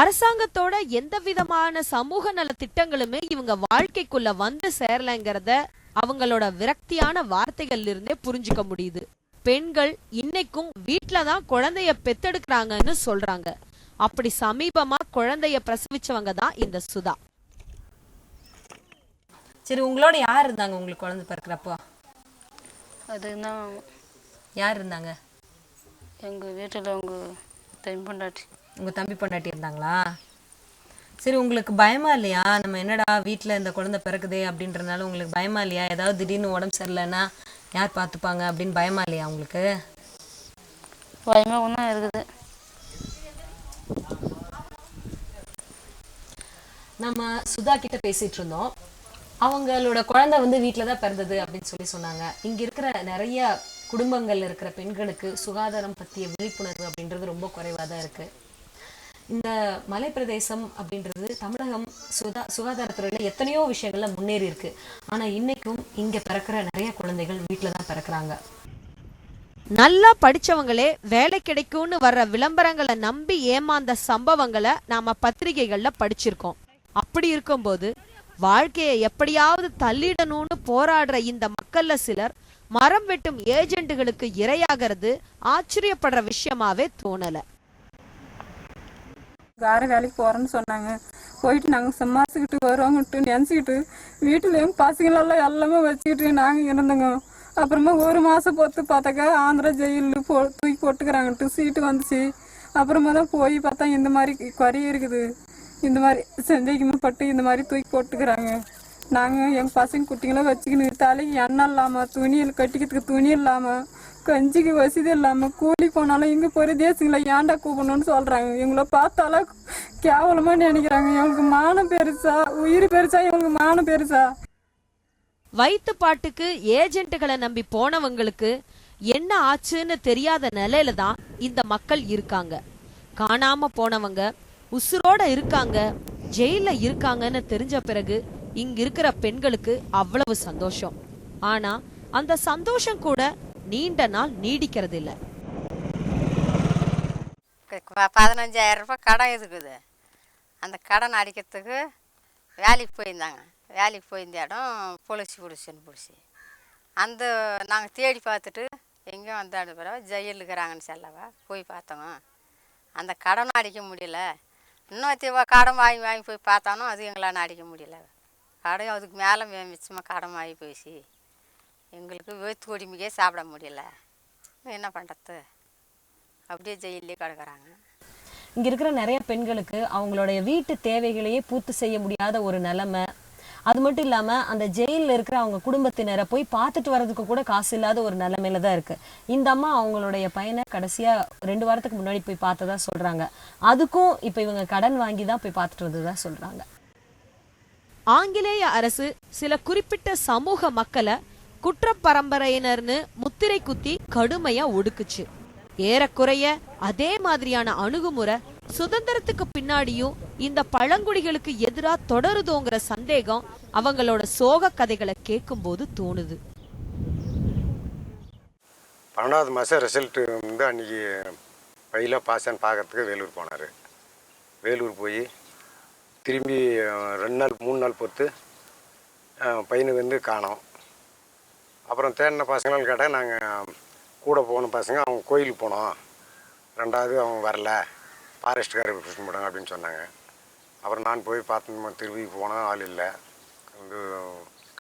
அரசாங்கத்தோட எந்த விதமான சமூக நல திட்டங்களுமே இவங்க வாழ்க்கைக்குள்ள வந்து சேரலைங்கிறத அவங்களோட விரக்தியான வார்த்தைகள்ல இருந்தே புரிஞ்சுக்க முடியுது. பெண்கள் இன்னைக்கும் வீட்டுலதான் குழந்தைய பெத்தெடுக்கிறாங்கன்னு சொல்றாங்க. அப்படி சமீபமா குழந்தைய பிரசவிச்சவங்க தான் இந்த சுதா. சரி, உங்களோட யார் இருந்தாங்க உங்களுக்கு குழந்தை பிறக்கிறப்போ? அதுன்னா யார் இருந்தாங்க? எங்கள் வீட்டில் உங்கள் தம்பி பொண்டாட்டி இருந்தாங்களா? சரி, உங்களுக்கு பயமா இல்லையா? நம்ம என்னடா வீட்டில் இந்த குழந்தை பிறக்குதே அப்படின்றனால உங்களுக்கு பயமா இல்லையா? ஏதாவது திடீர்னு உடம்பு சரியில்லைன்னா யார் பார்த்துப்பாங்க அப்படின்னு பயமா இல்லையா உங்களுக்கு? பயமாக ஒன்றும் இருக்குது. நம்ம சுதா கிட்ட பேசிட்டு இருந்தோம். அவங்களோட குழந்தை வந்து வீட்டில் தான் பிறந்தது அப்படின்னு சொன்னாங்க. இங்கே இருக்கிற நிறைய குடும்பங்கள்ல இருக்கிற பெண்களுக்கு சுகாதாரம் பற்றிய விழிப்புணர்வு அப்படின்றது ரொம்ப குறைவாக தான் இருக்குது. இந்த மலை பிரதேசம் அப்படின்றது தமிழகம் சுகாதாரத்துறையில் எத்தனையோ விஷயங்கள்ல முன்னேறி இருக்கு. ஆனால் இன்னைக்கும் இங்கே பிறக்கிற நிறைய குழந்தைகள் வீட்டில் தான் பிறக்கிறாங்க. நல்லா படிச்சவங்களே வேலை கிடைக்கும்னு வர்ற விளம்பரங்களை நம்பி ஏமாந்த சம்பவங்களை நாம பத்திரிகைகள்ல படிச்சிருக்கோம். அப்படி இருக்கும்போது வாழ்க்கையை எப்படியாவது தள்ளிடணும்னு போராடுற இந்த மக்கள்ல சிலர் மரம் வெட்டும் ஏஜென்ட்டுகளுக்கு இரையாகிறது ஆச்சரியப்படுற விஷயமாவே தோணல. வேற வேலைக்கு போறேன்னு சொன்னாங்க. போயிட்டு நாங்க சம்மாசிக்கிட்டு வருவாங்கட்டு நினைச்சுக்கிட்டு வீட்டுலயும் பசங்களெல்லாம் எல்லாமே வச்சுக்கிட்டு நாங்க இருந்தோங்க. அப்புறமா ஒரு மாசம் பொறுத்து பார்த்தாக்கா ஆந்திரா ஜெயிலு தூக்கி போட்டுக்கிறாங்கட்டு சீட்டு வந்துச்சு. அப்புறமா தான் போய் பார்த்தா இந்த மாதிரி குறை இருக்குது, இந்த மாதிரி செஞ்சைக்குமே பட்டு இந்த மாதிரி தூக்கி போட்டுக்கிறாங்க. நாங்கள் எங்கள் பசங்க குட்டிங்களாம் வச்சுக்கின்னு தலைக்கு எண்ணெய் இல்லாமல், துணியில் கட்டிக்கிறதுக்கு துணி இல்லாமல், கஞ்சிக்கு வசதி இல்லாமல், கூலி போனாலும் இங்கே போய் தேசங்களை ஏன்டா கூப்பிடணும்னு சொல்கிறாங்க. இவங்கள பார்த்தாலும் கேவலமாக நினைக்கிறாங்க. இவங்களுக்கு மானம் பெருசா, உயிர் பெருசா, இவங்களுக்கு மானம் பெருசா? வயிற்று பாட்டுக்கு ஏஜென்ட்டுகளை நம்பி போனவங்களுக்கு என்ன ஆச்சுன்னு தெரியாத நிலையில தான் இந்த மக்கள் இருக்காங்க. காணாம போனவங்க உசுரோட இருக்காங்க, ஜெயில இருக்காங்கன்னு தெரிஞ்ச பிறகு இங்க இருக்கிற பெண்களுக்கு அவ்வளவு சந்தோஷம். ஆனா அந்த சந்தோஷம் கூட நீண்ட நாள் நீடிக்கிறது இல்லை. 15,000 ரூபாய் கடன் இருக்குது. அந்த கடன் அடிக்கிறதுக்கு வேலைக்கு போயிருந்தாங்க. வேலைக்கு போயிருந்த இடம் பிடிச்சி அந்த நாங்கள் தேடி பார்த்துட்டு எங்கேயும் வந்தாடு பிறகு ஜெயிலுக்கு இருக்கிறாங்கன்னு சொல்லவா போய் பார்த்தோங்க. அந்த கடன் அடிக்க முடியல. இன்னொருத்தி கடன் வாங்கி போய் பார்த்தாலும் அது எங்களால் அடிக்க முடியல. கடன் அதுக்கு மேலே மிச்சமாக கடன் வாங்கி போயிடுச்சு. எங்களுக்கு வேத்து கொடிமைக்கே சாப்பிட முடியல. என்ன பண்ணுறது? அப்படியே ஜெயிலே கிடக்குறாங்க. இங்கே இருக்கிற நிறைய பெண்களுக்கு அவங்களுடைய வீட்டு தேவைகளையே பூர்த்தி செய்ய முடியாத ஒரு நிலைமை. அது மட்டும் இல்லாமல் அந்த ஜெயிலில் இருக்கிற அவங்க குடும்பத்தினரை போய் பார்த்துட்டு வர்றதுக்கு கூட காசு இல்லாத ஒரு நிலைமையில தான் இருக்குது. இந்த அம்மா அவங்களுடைய பையனை கடைசியாக 2 வாரத்துக்கு முன்னாடி போய் பார்த்ததா சொல்கிறாங்க. அதுக்கும் இப்போ இவங்க கடன் வாங்கி தான் போய் பார்த்துட்டு வந்ததா சொல்கிறாங்க. ஆங்கிலேய அரசு சில குறிப்பிட்ட சமூக மக்களை குற்ற பரம்பரையினர்னு முத்திரை குத்தி கடுமையா ஒடுக்குச்சு. ஏறக்குறைய அதே மாதிரியான அணுகுமுறை சுதந்திரத்துக்கு பின்னாடியும் இந்த பழங்குடிகளுக்கு எதிராக தொடருதோங்கிற சந்தேகம் அவங்களோட சோக கதைகளை கேட்கும் போது தோணுது. 12வது மாதம் ரிசல்ட்டு வந்து அன்றைக்கி பையில பாசன் பார்க்கறதுக்கு வேலூர் போனார். வேலூர் போய் திரும்பி 2 நாள் 3 நாள் பொறுத்து பையனுக்கு வந்து காணோம். அப்புறம் தேடின பசங்களான்னு கேட்டால் நாங்கள் கூட போன பசங்க அவங்க கோயிலுக்கு போனோம், 2வது அவங்க வரல, ஃபாரஸ்ட்டுக்காரர் பிடிச்சிட்டு போட்டாங்க அப்படின்னு சொன்னாங்க. அப்புறம் நான் போய் பார்த்தோம், திரும்பி போனோம், ஆள் இல்லை. வந்து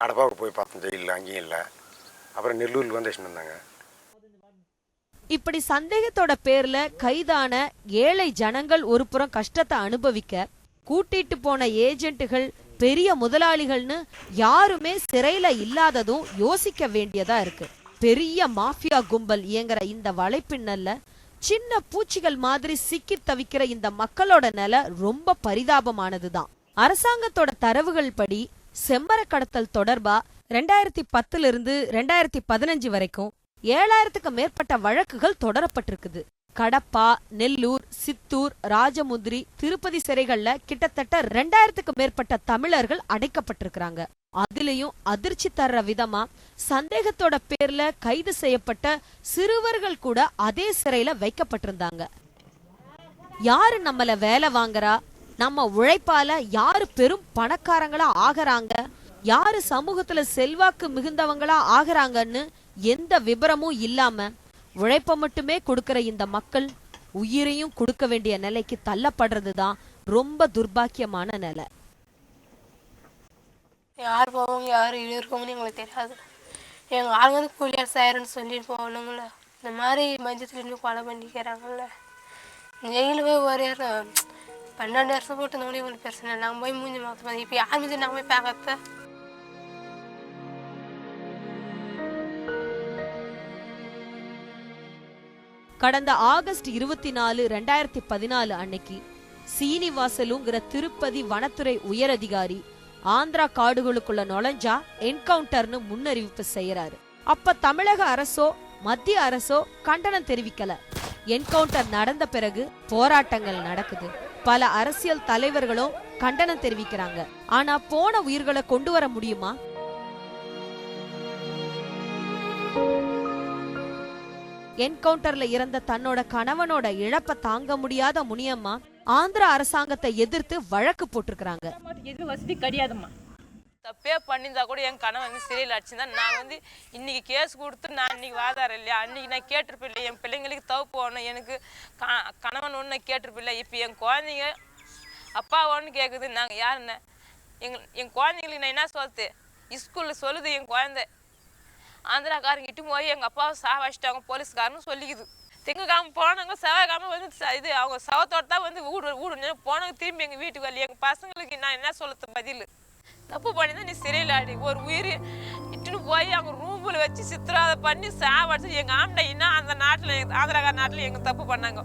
கடப்பாவுக்கு போய் பார்த்தோம், ஜெயிலில் அங்கேயும் இல்லை. அப்புறம் நெல்லூரில் வந்து வந்தாங்க. இப்படி சந்தேகத்தோட பேர்ல கைதான ஏழை ஜனங்கள் ஒரு புறம் கஷ்டத்தை அனுபவிக்க, கூட்டிட்டு போன ஏஜென்ட்டுகள் பெரிய முதலாளிகள்னு யாருமே சிறையில இல்லாததும் யோசிக்க வேண்டியதா இருக்கு. பெரிய மாஃபியா கும்பல் இயங்குற இந்த வலைப்பின்னல்ல சின்ன பூச்சிகள் மாதிரி சிக்கி தவிக்கிற இந்த மக்களோட நிலை ரொம்ப பரிதாபமானதுதான். அரசாங்கத்தோட தரவுகள் படி செம்மர கடத்தல் தொடர்பா 2010 இருந்து 2015 வரைக்கும் 7000க்கு மேற்பட்ட வழக்குகள் தொடரப்பட்டிருக்குது. கடப்பா, நெல்லூர், சித்தூர், ராஜமுந்திரி, திருப்பதி சிறைகள்ல கிட்டத்தட்ட 2000க்கு மேற்பட்ட தமிழர்கள் அடைக்கப்பட்டிருக்கிறாங்க. அதுலயும் அதிர்ச்சி தர்ற விதமா சந்தேகத்தோட பேர்ல கைது செய்யப்பட்ட சிறுவர்கள் கூட அதே சிறையில வைக்கப்பட்டிருந்தாங்க. யாரு நம்மள வேலை வாங்குறா, நம்ம உழைப்பால யாரு பெரும் பணக்காரங்களா ஆகறாங்க, யாரு சமூகத்துல செல்வாக்கு மிகுந்தவங்களா ஆகறாங்கன்னு எந்த விபரமும் இல்லாம உழைப்ப மட்டுமே கொடுக்கிற இந்த மக்கள் உயிரையும் கொடுக்க வேண்டிய நிலைக்கு தள்ளப்படுறதுதான் ரொம்ப துர்பாக்கியமான நிலை. யார் போவாங்க யார் இருக்கவங்கன்னு எங்களுக்கு தெரியாது. எங்கள் ஆளுங்க வந்து கூலியார் சாயிருன்னு சொல்லிட்டு போகணுங்கள, இந்த மாதிரி மஞ்சத்துலேருந்து கொலை பண்ணிக்கிறாங்கல்ல. ஜெயிலில் போய் ஒரு 12 வருஷம் போட்டு இருந்தவங்களே உங்களுக்கு பிரச்சனை இல்லை. நாங்கள் போய் மூஞ்சி மாற்ற இப்போ யார் மூஞ்சி நாங்கள் போய் பார்க்கறத. கடந்த ஆகஸ்ட் 24, 2014 அன்னைக்கு சீனிவாசலுங்கிற திருப்பதி வனத்துறை உயரதிகாரி ஆந்திரா காடுகளுக்குள்ள நுழைஞ்சா என்கவுண்டர்னு முன்னறிவிப்பு செய்யறாரு. அப்ப தமிழக அரசோ மத்திய அரசோ கண்டனம் தெரிவிக்கல. என்கவுண்டர் நடந்த பிறகு போராட்டங்கள் நடக்குது. பல அரசியல் தலைவர்களும் கண்டனம் தெரிவிக்கிறாங்க. ஆனா போன உயிர்களை கொண்டு வர முடியுமா? என்கவுண்டர்ல இறந்த தன்னோட கணவனோட இழப்பை தாங்க முடியாத முனியம்மா ஆந்திர அரசாங்கத்தை எதிர்த்து வழக்கு போட்டிருக்கிறாங்க. எது வசதி கிடையாதும்மா. தப்பே பண்ணியிருந்தா கூட என் கணவன் வந்து சிறையில் அடிச்சுதான் நான் வந்து இன்னைக்கு கேஸ் கொடுத்து நான் இன்னைக்கு வாதாரம் இல்லையா, அன்னைக்கு நான் கேட்டிருப்பில்லை என் பிள்ளைங்களுக்கு தப்பு போகணும், எனக்கு கணவன் ஒன்று கேட்டிருப்பில்லை. இப்போ என் குழந்தைங்க அப்பா ஒன்று கேட்குது, நாங்கள் யாருன்னு என் குழந்தைங்களுக்கு நான் என்ன சொல்லுது, ஸ்கூலில் சொல்லுது என் குழந்தை ஆந்திராக்காரங்க இட்டு போய் எங்கள் அப்பாவை சாவாச்சிட்டாங்க போலீஸ்காரன்னு சொல்லிக்குது. திங்கக்கிழமை போனாங்க, செவ்வாய்க்கிழமை வந்து இது அவங்க சவத்தோட தான் வந்து ஊடு போனாங்க. திரும்பி எங்கள் வீட்டுக்கு வரல. எங்கள் பசங்களுக்கு நான் என்ன சொல்லுறது பதில்? தப்பு பண்ணி தான் நீ சிறையில் ஆடி ஒரு உயிர் இட்டுன்னு போய் அவங்க ரூமில் வச்சு சித்திராதை பண்ணி சாவடிச்சு எங்கள் ஆம்டைன்னா அந்த நாட்டில் ஆந்திராக்கார நாட்டில் எங்கள் தப்பு பண்ணாங்க.